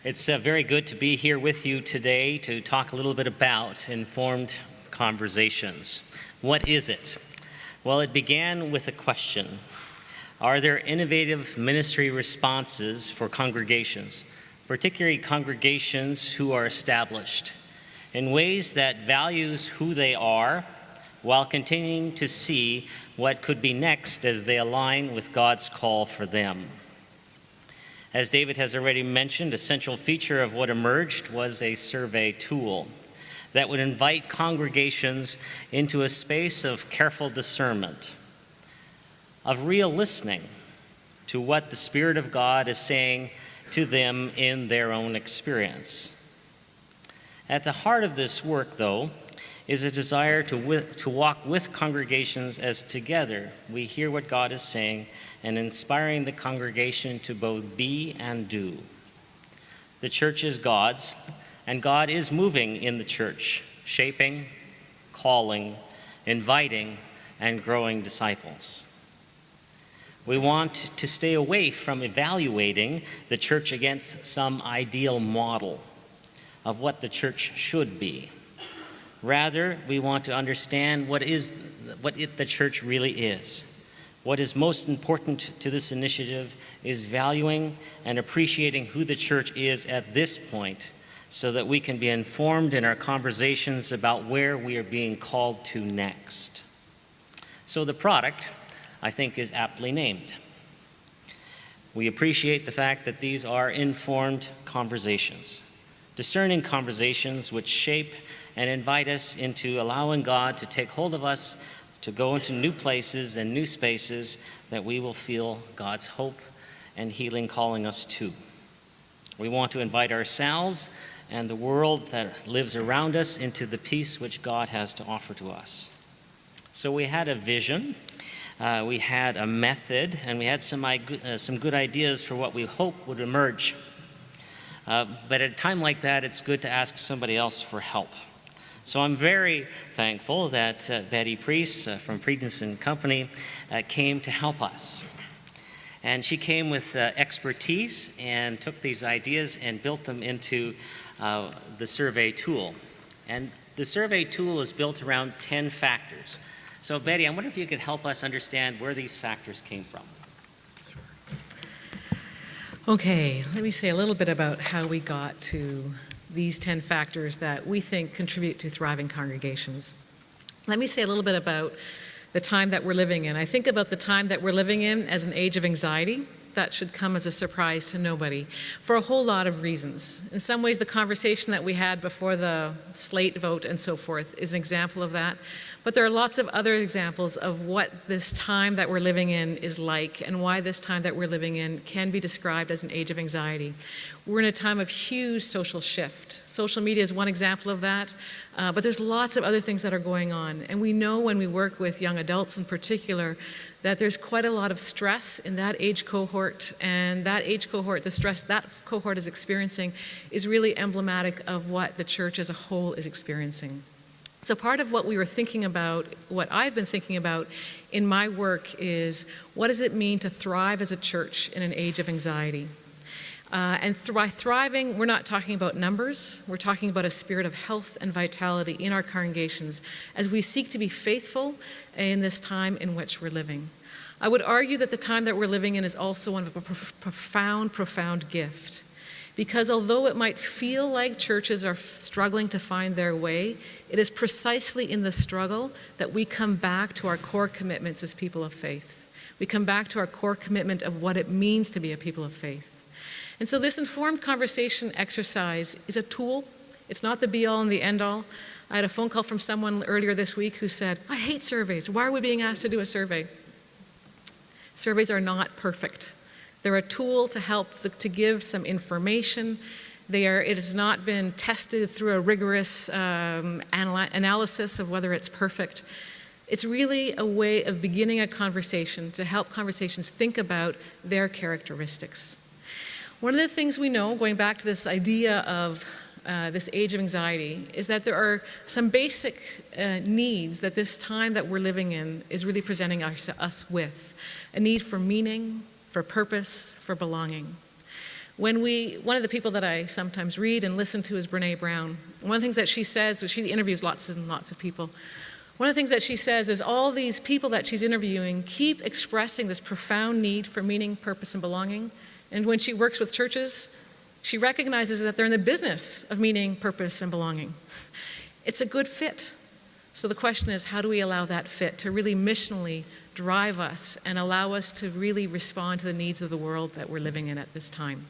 It's very good to be here with you today to talk a little bit about informed conversations. What is it? Well, it began with a question. Are there innovative ministry responses for congregations, particularly congregations who are established, in ways that values who they are while continuing to see what could be next as they align with God's call for them? As David has already mentioned, a central feature of what emerged was a survey tool that would invite congregations into a space of careful discernment, of real listening to what the Spirit of God is saying to them in their own experience. At the heart of this work, though, is a desire to walk with congregations as together we hear what God is saying and inspiring the congregation to both be and do. The church is God's, and God is moving in the church, shaping, calling, inviting, and growing disciples. We want to stay away from evaluating the church against some ideal model of what the church should be. Rather, we want to understand what the church really is. What is most important to this initiative is valuing and appreciating who the church is at this point so that we can be informed in our conversations about where we are being called to next. So the product, I think, is aptly named. We appreciate the fact that these are informed conversations, discerning conversations which shape and invite us into allowing God to take hold of us, to go into new places and new spaces that we will feel God's hope and healing calling us to. We want to invite ourselves and the world that lives around us into the peace which God has to offer to us. So we had a vision, we had a method, and we had some good ideas for what we hope would emerge. But at a time like that, it's good to ask somebody else for help. So I'm very thankful that Betty Priest from Friedens & Company came to help us. And she came with expertise and took these ideas and built them into the survey tool. And the survey tool is built around 10 factors. So Betty, I wonder if you could help us understand where these factors came from. Okay, let me say a little bit about how we got to these 10 factors that we think contribute to thriving congregations. Let me say a little bit about the time that we're living in. I think about the time that we're living in as an age of anxiety. That should come as a surprise to nobody for a whole lot of reasons. In some ways, the conversation that we had before the slate vote and so forth is an example of that. But there are lots of other examples of what this time that we're living in is like and why this time that we're living in can be described as an age of anxiety. We're in a time of huge social shift. Social media is one example of that, but there's lots of other things that are going on. And we know when we work with young adults in particular that there's quite a lot of stress in that age cohort, and that age cohort, the stress that cohort is experiencing is really emblematic of what the church as a whole is experiencing. So part of what we were thinking about, what I've been thinking about in my work is what does it mean to thrive as a church in an age of anxiety? And by thriving, we're not talking about numbers, we're talking about a spirit of health and vitality in our congregations as we seek to be faithful in this time in which we're living. I would argue that the time that we're living in is also one of a profound gift. Because although it might feel like churches are struggling to find their way, it is precisely in the struggle that we come back to our core commitments as people of faith. We come back to our core commitment of what it means to be a people of faith. And so this informed conversation exercise is a tool. It's not the be-all and the end-all. I had a phone call from someone earlier this week who said, I hate surveys. Why are we being asked to do a survey? Surveys are not perfect. They're a tool to help to give some information. It has not been tested through a rigorous analysis of whether it's perfect. It's really a way of beginning a conversation to help conversations think about their characteristics. One of the things we know, going back to this idea of this age of anxiety, is that there are some basic needs that this time that we're living in is really presenting us with. A need for meaning, for purpose, for belonging. One of the people that I sometimes read and listen to is Brene Brown. One of the things that she says, she interviews lots and lots of people. One of the things that she says is all these people that she's interviewing keep expressing this profound need for meaning, purpose, and belonging. And when she works with churches, she recognizes that they're in the business of meaning, purpose, and belonging. It's a good fit. So the question is, how do we allow that fit to really missionally drive us and allow us to really respond to the needs of the world that we're living in at this time?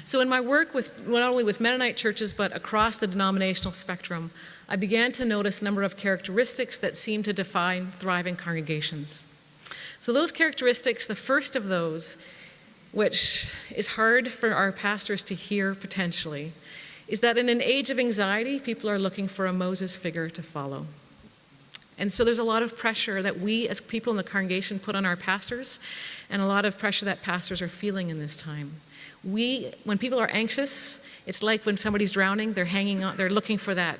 So in my work with not only with Mennonite churches, but across the denominational spectrum, I began to notice a number of characteristics that seem to define thriving congregations. So those characteristics, the first of those, which is hard for our pastors to hear potentially, is that in an age of anxiety, people are looking for a Moses figure to follow. And so there's a lot of pressure that we as people in the congregation put on our pastors, and a lot of pressure that pastors are feeling in this time. When people are anxious, it's like when somebody's drowning, they're hanging on, they're looking for that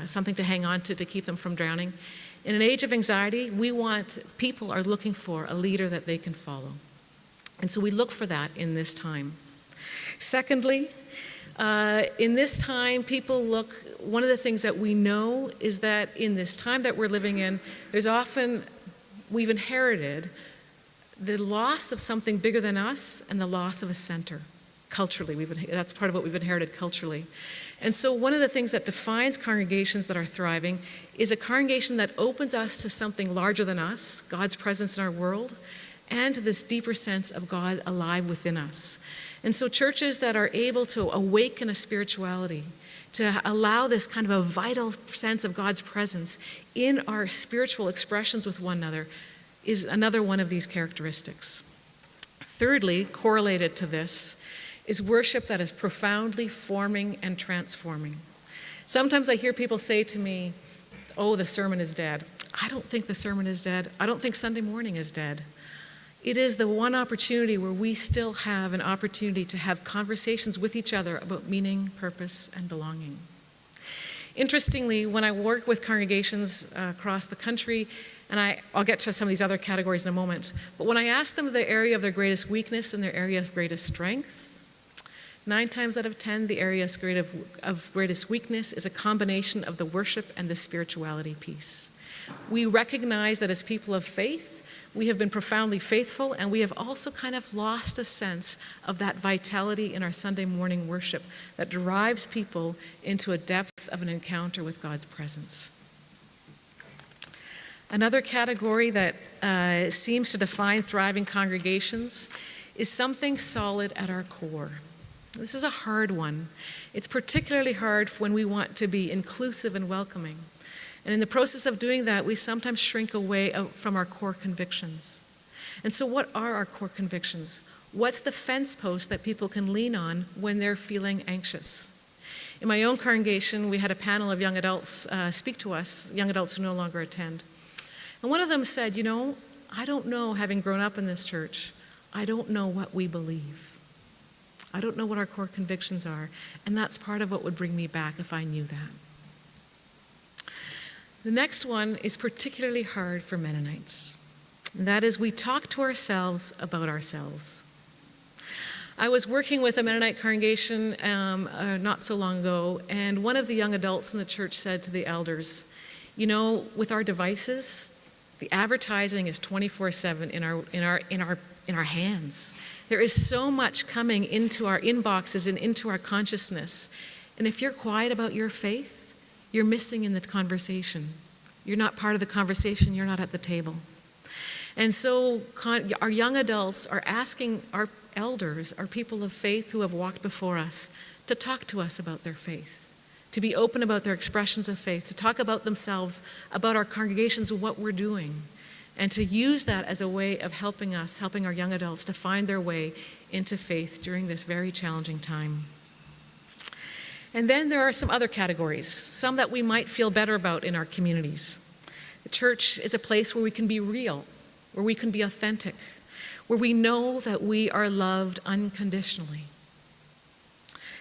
something to hang on to keep them from drowning. In an age of anxiety, people are looking for a leader that they can follow. And so we look for that in this time. Secondly, in this time, one of the things that we know is that in this time that we're living in, we've inherited the loss of something bigger than us and the loss of a center culturally. That's part of what we've inherited culturally. And so one of the things that defines congregations that are thriving is a congregation that opens us to something larger than us, God's presence in our world, and to this deeper sense of God alive within us. And so churches that are able to awaken a spirituality, to allow this kind of a vital sense of God's presence in our spiritual expressions with one another, is another one of these characteristics. Thirdly, correlated to this, is worship that is profoundly forming and transforming. Sometimes I hear people say to me, oh, the sermon is dead. I don't think the sermon is dead. I don't think Sunday morning is dead. It is the one opportunity where we still have an opportunity to have conversations with each other about meaning, purpose, and belonging. Interestingly, when I work with congregations across the country, and I'll get to some of these other categories in a moment, but when I ask them the area of their greatest weakness and their area of greatest strength, 9 times out of 10, the area of greatest weakness is a combination of the worship and the spirituality piece. We recognize that as people of faith, we have been profoundly faithful, and we have also kind of lost a sense of that vitality in our Sunday morning worship that drives people into a depth of an encounter with God's presence. Another category that seems to define thriving congregations is something solid at our core. This is a hard one. It's particularly hard when we want to be inclusive and welcoming. And in the process of doing that, we sometimes shrink away from our core convictions. And so what are our core convictions? What's the fence post that people can lean on when they're feeling anxious? In my own congregation, we had a panel of young adults speak to us, young adults who no longer attend. And one of them said, I don't know, having grown up in this church, I don't know what we believe. I don't know what our core convictions are, and that's part of what would bring me back if I knew that. The next one is particularly hard for Mennonites, and that is we talk to ourselves about ourselves. I was working with a Mennonite congregation not so long ago, and one of the young adults in the church said to the elders, with our devices, the advertising is 24/7 in our hands. There is so much coming into our inboxes and into our consciousness. And if you're quiet about your faith, you're missing in the conversation. You're not part of the conversation. You're not at the table. And so our young adults are asking our elders, our people of faith who have walked before us, to talk to us about their faith, to be open about their expressions of faith, to talk about themselves, about our congregations and what we're doing, and to use that as a way of helping our young adults to find their way into faith during this very challenging time. And then there are some other categories, some that we might feel better about in our communities. The church is a place where we can be real, where we can be authentic, where we know that we are loved unconditionally.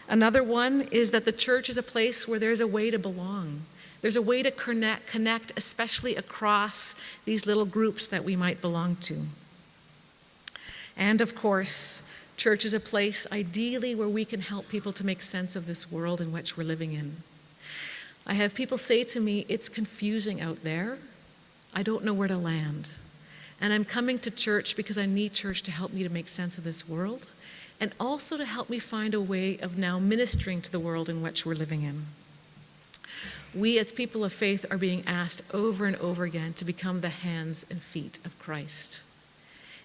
Another one is that the church is a place where there's a way to belong. There's a way to connect, especially across these little groups that we might belong to. And of course, Church is a place, ideally, where we can help people to make sense of this world in which we're living in. I have people say to me, it's confusing out there. I don't know where to land. And I'm coming to church because I need church to help me to make sense of this world, and also to help me find a way of now ministering to the world in which we're living in. We as people of faith are being asked over and over again to become the hands and feet of Christ.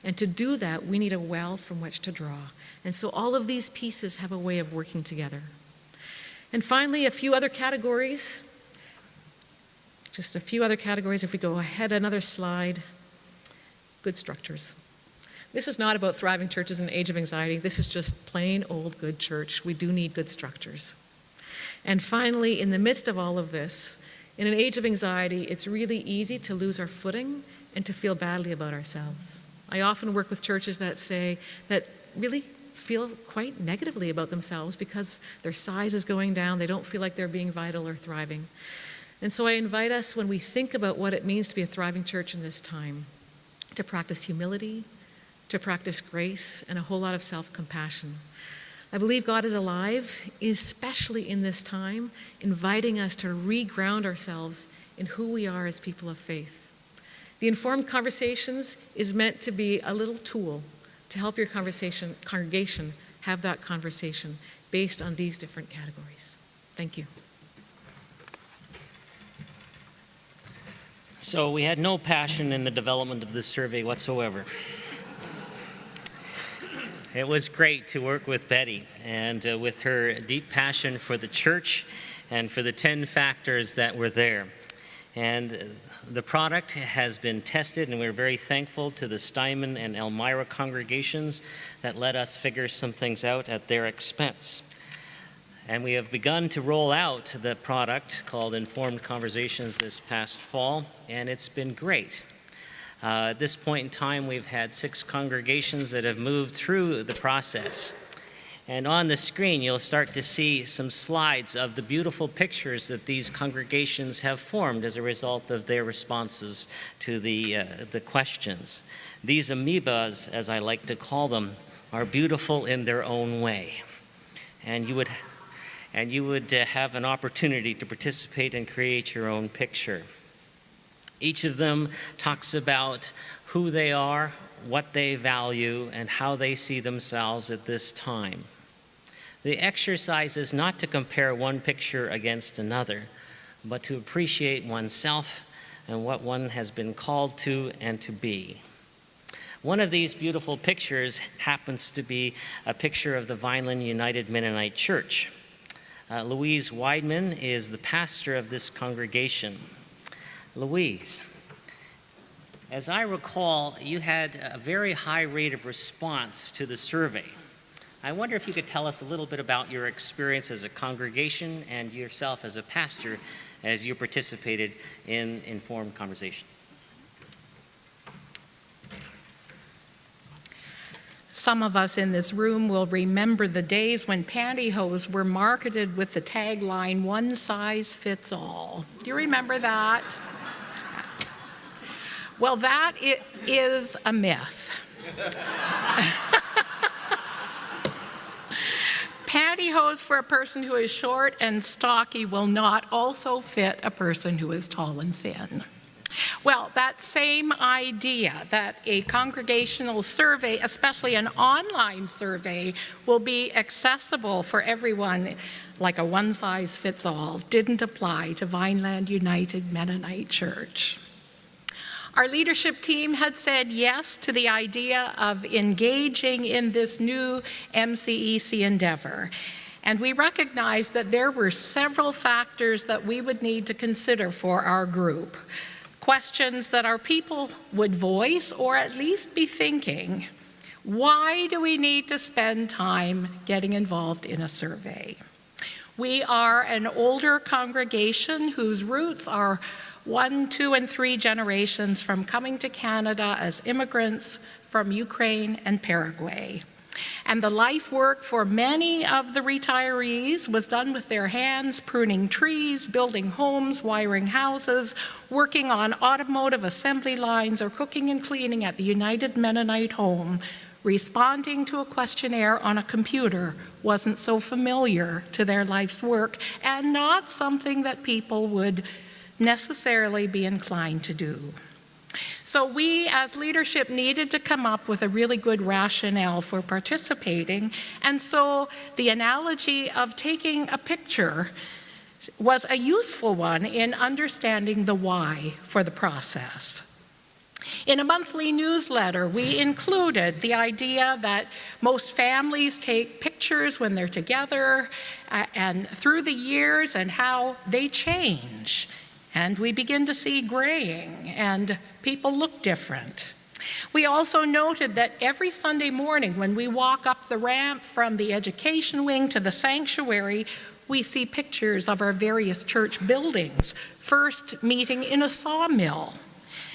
And to do that, we need a well from which to draw. And so all of these pieces have a way of working together. And finally, a few other categories. Just a few other categories. If we go ahead another slide. Good structures. This is not about thriving churches in an age of anxiety. This is just plain old good church. We do need good structures. And finally, in the midst of all of this, in an age of anxiety, it's really easy to lose our footing and to feel badly about ourselves. I often work with churches that really feel quite negatively about themselves because their size is going down. They don't feel like they're being vital or thriving. And so I invite us, when we think about what it means to be a thriving church in this time, to practice humility, to practice grace, and a whole lot of self-compassion. I believe God is alive, especially in this time, inviting us to reground ourselves in who we are as people of faith. The Informed Conversations is meant to be a little tool to help your congregation have that conversation based on these different categories. Thank you. So we had no passion in the development of this survey whatsoever. It was great to work with Betty and with her deep passion for the church and for the 10 factors that were there. And the product has been tested, and we're very thankful to the Steinman and Elmira congregations that let us figure some things out at their expense. And we have begun to roll out the product called Informed Conversations this past fall, and it's been great. At this point in time, we've had 6 congregations that have moved through the process. And on the screen, you'll start to see some slides of the beautiful pictures that these congregations have formed as a result of their responses to the questions. These amoebas, as I like to call them, are beautiful in their own way. And you would have an opportunity to participate and create your own picture. Each of them talks about who they are, what they value, and how they see themselves at this time. The exercise is not to compare one picture against another, but to appreciate oneself and what one has been called to and to be. One of these beautiful pictures happens to be a picture of the Vineland United Mennonite Church. Louise Weidman is the pastor of this congregation. Louise, as I recall, you had a very high rate of response to the survey. I wonder if you could tell us a little bit about your experience as a congregation and yourself as a pastor as you participated in Informed Conversations. Some of us in this room will remember the days when pantyhose were marketed with the tagline, "One size fits all." Do you remember that? Well, that is a myth. Pantyhose for a person who is short and stocky will not also fit a person who is tall and thin. Well, that same idea that a congregational survey, especially an online survey, will be accessible for everyone like a one-size-fits-all, didn't apply to Vineland United Mennonite Church. Our leadership team had said yes to the idea of engaging in this new MCEC endeavor. And we recognized that there were several factors that we would need to consider for our group. Questions that our people would voice or at least be thinking. Why do we need to spend time getting involved in a survey? We are an older congregation whose roots are 1, 2, and 3 generations from coming to Canada as immigrants from Ukraine and Paraguay. And the life work for many of the retirees was done with their hands, pruning trees, building homes, wiring houses, working on automotive assembly lines, or cooking and cleaning at the United Mennonite Home, Responding to a questionnaire on a computer wasn't so familiar to their life's work and not something that people would necessarily be inclined to do. So we as leadership needed to come up with a really good rationale for participating, and so the analogy of taking a picture was a useful one in understanding the why for the process. In a monthly newsletter, we included the idea that most families take pictures when they're together and through the years and how they change. And we begin to see graying and people look different. We also noted that every Sunday morning when we walk up the ramp from the education wing to the sanctuary, we see pictures of our various church buildings, first meeting in a sawmill,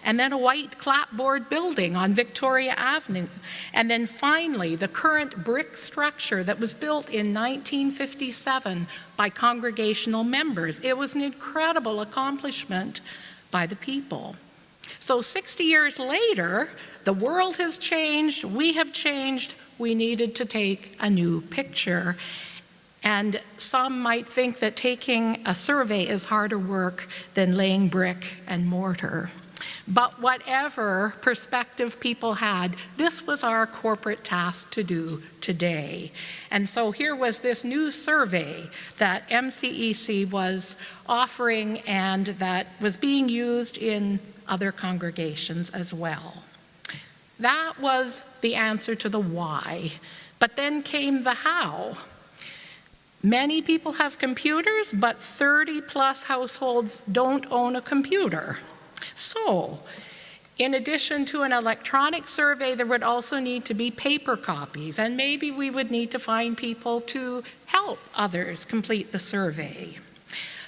and then a white clapboard building on Victoria Avenue, and then finally the current brick structure that was built in 1957 by congregational members. It was an incredible accomplishment by the people. So 60 years later, the world has changed, we have changed, we needed to take a new picture. And some might think that taking a survey is harder work than laying brick and mortar. But whatever perspective people had, this was our corporate task to do today. And so here was this new survey that MCEC was offering and that was being used in other congregations as well. That was the answer to the why. But then came the how. Many people have computers, but 30+ households don't own a computer. So, in addition to an electronic survey, there would also need to be paper copies, and maybe we would need to find people to help others complete the survey.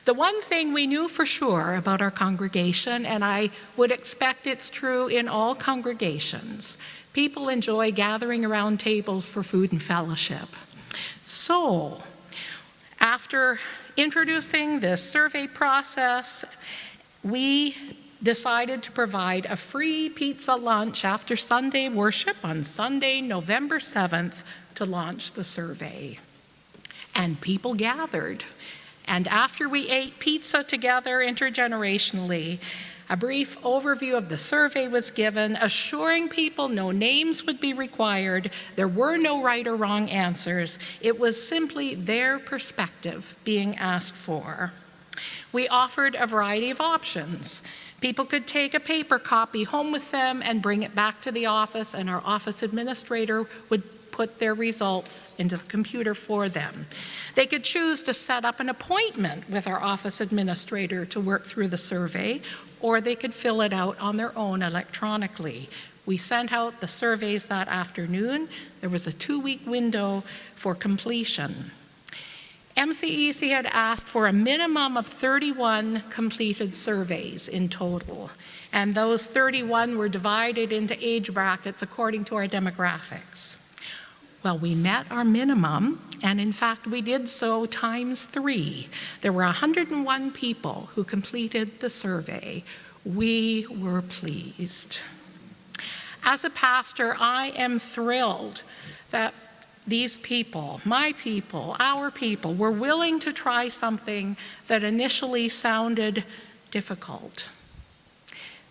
The one thing we knew for sure about our congregation, and I would expect it's true in all congregations, people enjoy gathering around tables for food and fellowship. So, after introducing this survey process, we decided to provide a free pizza lunch after Sunday worship on Sunday, November 7th, to launch the survey. And people gathered. And after we ate pizza together intergenerationally, a brief overview of the survey was given, assuring people no names would be required, there were no right or wrong answers, it was simply their perspective being asked for. We offered a variety of options. People could take a paper copy home with them and bring it back to the office, and our office administrator would put their results into the computer for them. They could choose to set up an appointment with our office administrator to work through the survey, or they could fill it out on their own electronically. We sent out the surveys that afternoon. There was a 2-week window for completion. MCEC had asked for a minimum of 31 completed surveys in total, and those 31 were divided into age brackets according to our demographics. Well, we met our minimum, and in fact, we did so times 3. There were 101 people who completed the survey. We were pleased. As a pastor, I am thrilled that these people, my people, our people, were willing to try something that initially sounded difficult.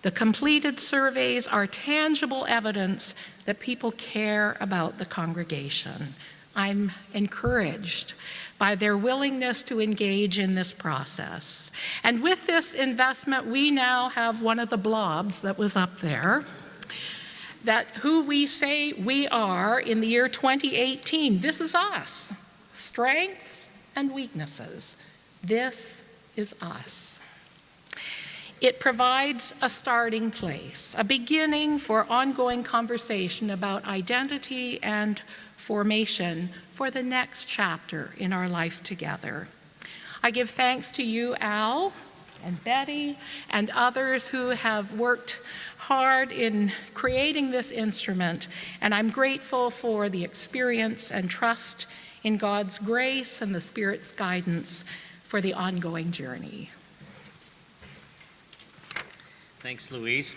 The completed surveys are tangible evidence that people care about the congregation. I'm encouraged by their willingness to engage in this process. And with this investment, we now have one of the blobs that was up there, that who we say we are in the year 2018. This is us, strengths and weaknesses. This is us. It provides a starting place, a beginning for ongoing conversation about identity and formation for the next chapter in our life together. I give thanks to you, Al, and Betty, and others who have worked hard in creating this instrument, and I'm grateful for the experience and trust in God's grace and the Spirit's guidance for the ongoing journey. Thanks, Louise.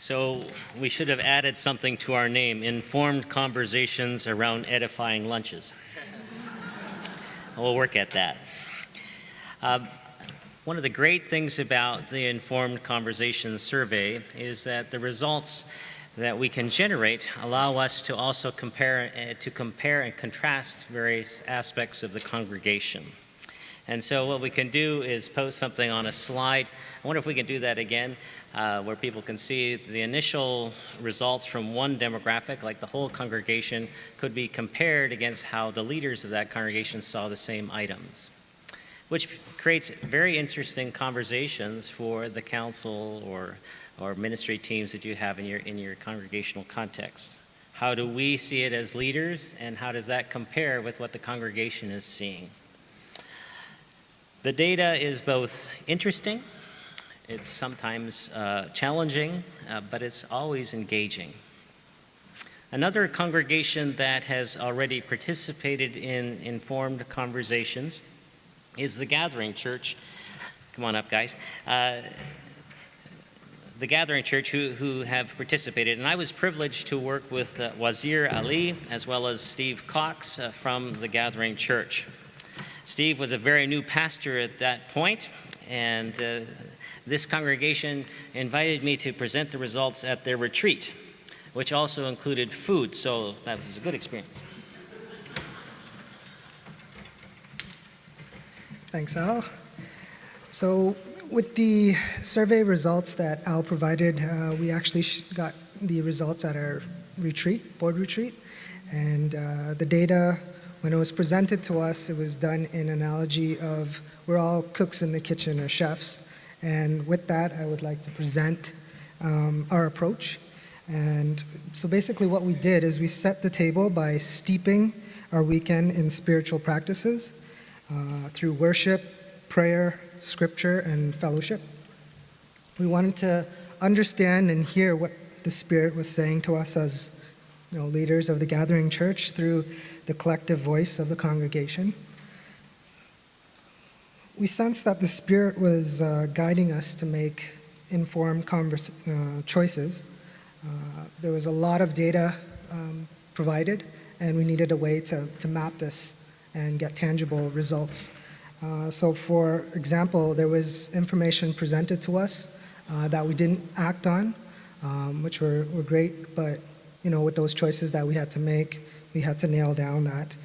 So we should have added something to our name, Informed Conversations Around Edifying Lunches. We'll work at that. One of the great things about the Informed Conversations survey is that the results that we can generate allow us to also compare and contrast various aspects of the congregation. And so what we can do is post something on a slide. I wonder if we can do that again, where people can see the initial results from one demographic, like the whole congregation, could be compared against how the leaders of that congregation saw the same items, which creates very interesting conversations for the council or ministry teams that you have in your congregational context. How do we see it as leaders, and how does that compare with what the congregation is seeing? The data is both interesting, it's sometimes challenging, but it's always engaging. Another congregation that has already participated in informed conversations is the Gathering Church. Come on up, guys. The Gathering Church who have participated. And I was privileged to work with Wazir Ali as well as Steve Cox from the Gathering Church. Steve was a very new pastor at that point, and this congregation invited me to present the results at their retreat, which also included food, so that was a good experience. Thanks, Al. So with the survey results that Al provided, we actually got the results at our retreat, board retreat, and the data, when it was presented to us, it was done in analogy of we're all cooks in the kitchen or chefs. And with that, I would like to present our approach. And so basically what we did is we set the table by steeping our weekend in spiritual practices through worship, prayer, scripture, and fellowship. We wanted to understand and hear what the Spirit was saying to us as leaders of the Gathering Church through the collective voice of the congregation. We sensed that the Spirit was guiding us to make informed choices. There was a lot of data provided, and we needed a way to map this and get tangible results. So for example, there was information presented to us that we didn't act on, which were great, but with those choices that we had to make, we had to nail down that.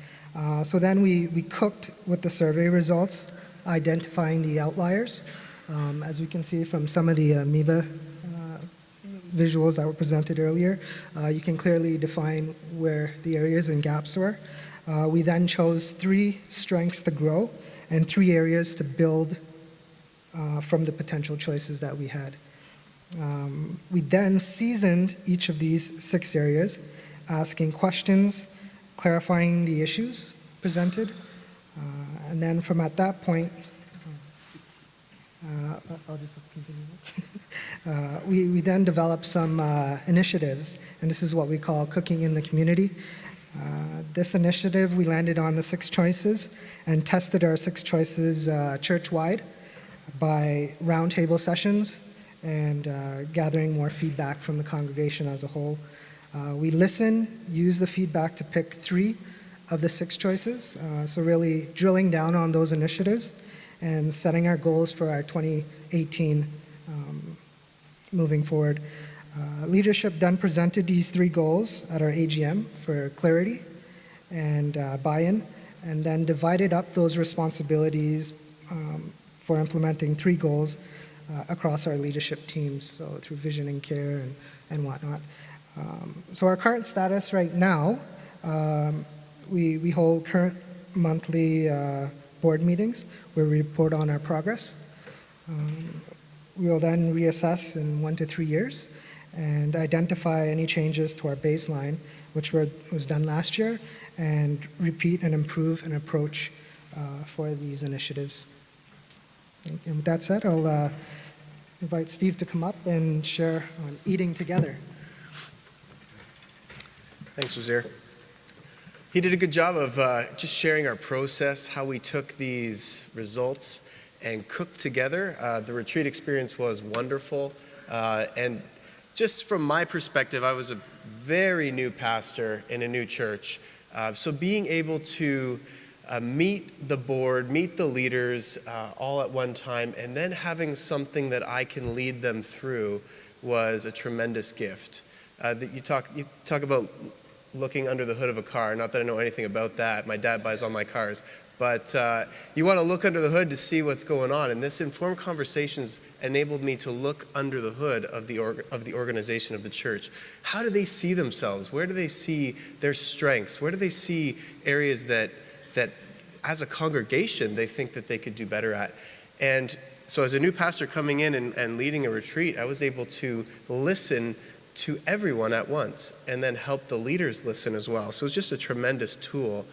So then we cooked with the survey results, identifying the outliers. As we can see from some of the amoeba visuals that were presented earlier, you can clearly define where the areas and gaps were. We then chose 3 strengths to grow and 3 areas to build from the potential choices that we had. We then seasoned each of these 6 areas, asking questions, clarifying the issues presented, and then from at that point, I'll just continue. We then developed some initiatives, and this is what we call cooking in the community. This initiative, we landed on the 6 choices and tested our 6 choices church-wide by roundtable sessions and gathering more feedback from the congregation as a whole. We listened, used the feedback to pick 3 of the 6 choices, so really drilling down on those initiatives and setting our goals for our 2018 moving forward. Leadership then presented these 3 goals at our AGM for clarity and buy-in, and then divided up those responsibilities for implementing 3 goals across our leadership teams, so through vision and care and whatnot. So our current status right now, we hold current monthly board meetings where we report on our progress. We'll then reassess in 1 to 3 years and identify any changes to our baseline, which was done last year, and repeat and improve an approach for these initiatives. And with that said, I'll invite Steve to come up and share on eating together. Thanks, Wazir. He did a good job of just sharing our process, how we took these results and cooked together. The retreat experience was wonderful, and just from my perspective, I was a very new pastor in a new church. So being able to meet the board, meet the leaders all at one time, and then having something that I can lead them through was a tremendous gift. That you talk about looking under the hood of a car. Not that I know anything about that. My dad buys all my cars. But you want to look under the hood to see what's going on. And this informed conversations enabled me to look under the hood of the organization of the church. How do they see themselves? Where do they see their strengths? Where do they see areas that as a congregation they think that they could do better at? And so as a new pastor coming in and leading a retreat, I was able to listen to everyone at once and then help the leaders listen as well. So it's just a tremendous tool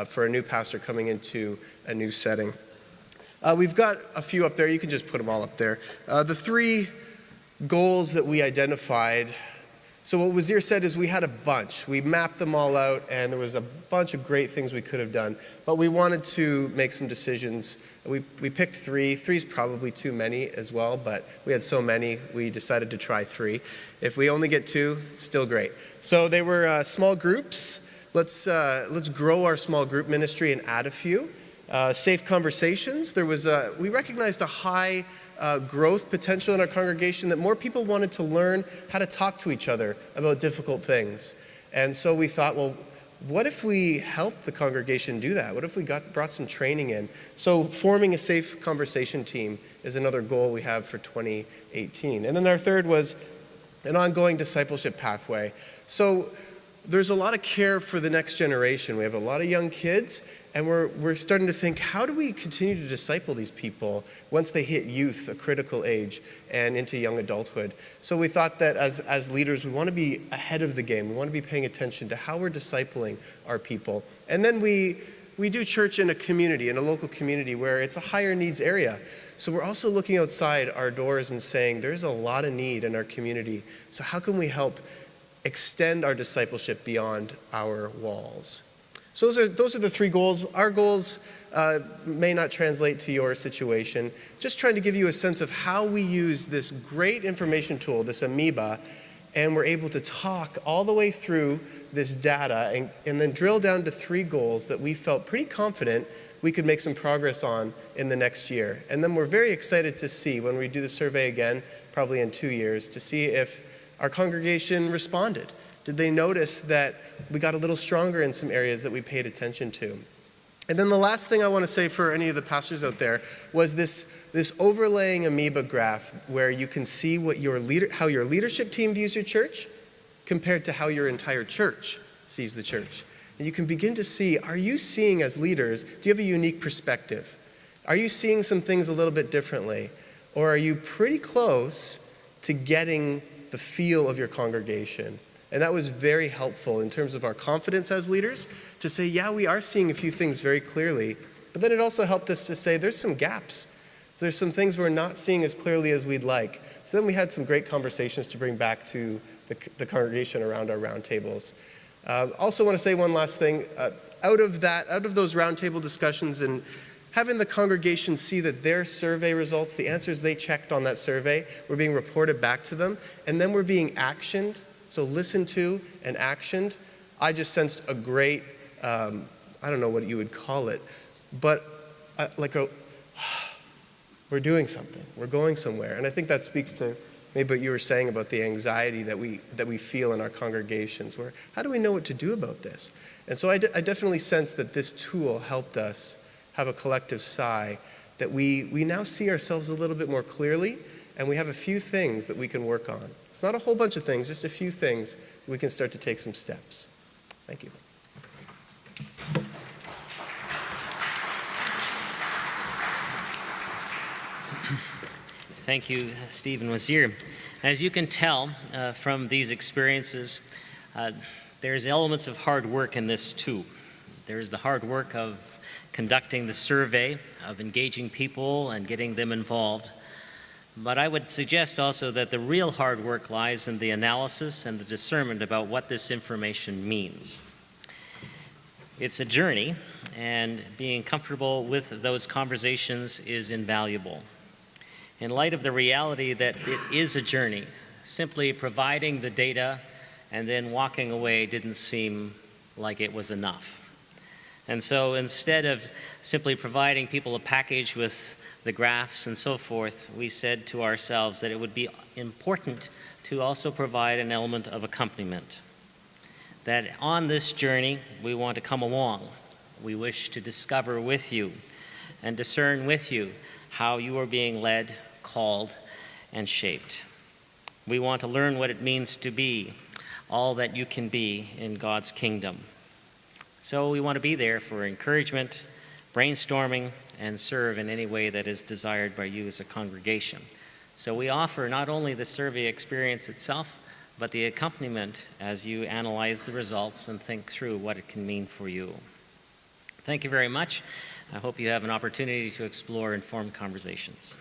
for a new pastor coming into a new setting. We've got a few up there. You can just put them all up there. The 3 goals that we identified. So what Wazir said is we had a bunch. We mapped them all out, and there was a bunch of great things we could have done. But we wanted to make some decisions. We picked 3. 3 is probably too many as well, but we had so many, we decided to try 3. If we only get 2, still great. So they were small groups. Let's grow our small group ministry and add a few. Safe conversations. We recognized a high growth potential in our congregation, that more people wanted to learn how to talk to each other about difficult things. And so we thought, well, what if we helped the congregation do that? What if we brought some training in? So forming a safe conversation team is another goal we have for 2018. And then our third was an ongoing discipleship pathway. So there's a lot of care for the next generation. We have a lot of young kids, and we're starting to think, how do we continue to disciple these people once they hit youth, a critical age, and into young adulthood? So we thought that as leaders, we want to be ahead of the game. We want to be paying attention to how we're discipling our people. And then we do church in a community, in a local community where it's a higher needs area. So we're also looking outside our doors and saying, there's a lot of need in our community. So how can we help extend our discipleship beyond our walls? So those are the 3 goals. Our goals may not translate to your situation. Just trying to give you a sense of how we use this great information tool, this amoeba, and we're able to talk all the way through this data and then drill down to 3 goals that we felt pretty confident we could make some progress on in the next year. And then we're very excited to see, when we do the survey again, probably in 2 years, to see if our congregation responded. Did they notice that we got a little stronger in some areas that we paid attention to? And then the last thing I want to say for any of the pastors out there was this overlaying amoeba graph where you can see what how your leadership team views your church compared to how your entire church sees the church. And you can begin to see, are you seeing as leaders, do you have a unique perspective? Are you seeing some things a little bit differently? Or are you pretty close to getting the feel of your congregation? And that was very helpful in terms of our confidence as leaders to say, yeah, we are seeing a few things very clearly, but then it also helped us to say there's some gaps. So there's some things we're not seeing as clearly as we'd like. So then we had some great conversations to bring back to the congregation around our roundtables. Also want to say one last thing. Out of those roundtable discussions and having the congregation see that their survey results, the answers they checked on that survey, were being reported back to them, and then we're being actioned, so listened to and actioned. I just sensed a great, I don't know what you would call it, but we're doing something, we're going somewhere. And I think that speaks to maybe what you were saying about the anxiety that we feel in our congregations, where how do we know what to do about this? And so I definitely sense that this tool helped us have a collective sigh, that we now see ourselves a little bit more clearly, and we have a few things that we can work on. It's not a whole bunch of things, just a few things we can start to take some steps. Thank you. Thank you, Steve and Wazir. As you can tell from these experiences, there's elements of hard work in this too. There's the hard work of conducting the survey, of engaging people and getting them involved. But I would suggest also that the real hard work lies in the analysis and the discernment about what this information means. It's a journey, and being comfortable with those conversations is invaluable. In light of the reality that it is a journey, Simply providing the data and then walking away didn't seem like it was enough. And so instead of simply providing people a package with the graphs and so forth, we said to ourselves that it would be important to also provide an element of accompaniment. That on this journey, we want to come along. We wish to discover with you and discern with you how you are being led, called, and shaped. We want to learn what it means to be all that you can be in God's kingdom. So we want to be there for encouragement, brainstorming, and serve in any way that is desired by you as a congregation. So we offer not only the survey experience itself, but the accompaniment as you analyze the results and think through what it can mean for you. Thank you very much. I hope you have an opportunity to explore informed conversations.